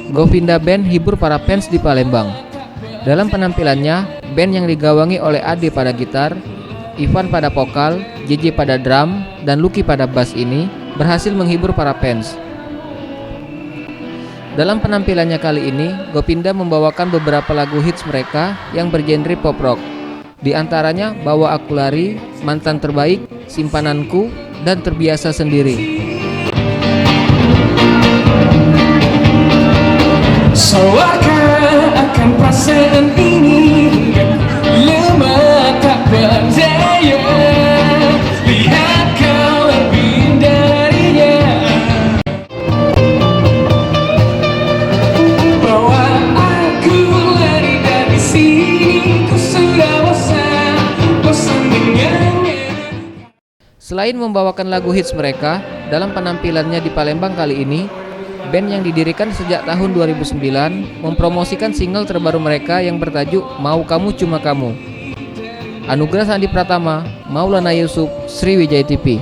Govinda Band hibur para fans di Palembang. Dalam penampilannya, band yang digawangi oleh Ade pada gitar, Ivan pada vokal, JJ pada drum, dan Lucky pada bass ini berhasil menghibur para fans. Dalam penampilannya kali ini, Govinda membawakan beberapa lagu hits mereka yang bergenre pop rock. Di antaranya Bawa Aku Lari, Mantan Terbaik, Simpananku, dan Terbiasa Sendiri. So akan perasaan ini lemah tak berdaya. Lihat kau lebih darinya. Bawa aku lari dari sini, ku sudah bosan dengannya. Selain membawakan lagu hits mereka, dalam penampilannya di Palembang kali ini, band yang didirikan sejak tahun 2009 mempromosikan single terbaru mereka yang bertajuk Mau Kamu Cuma Kamu. Anugerah Sandi Pratama, Maulana Yusuf, Sriwijaya TV.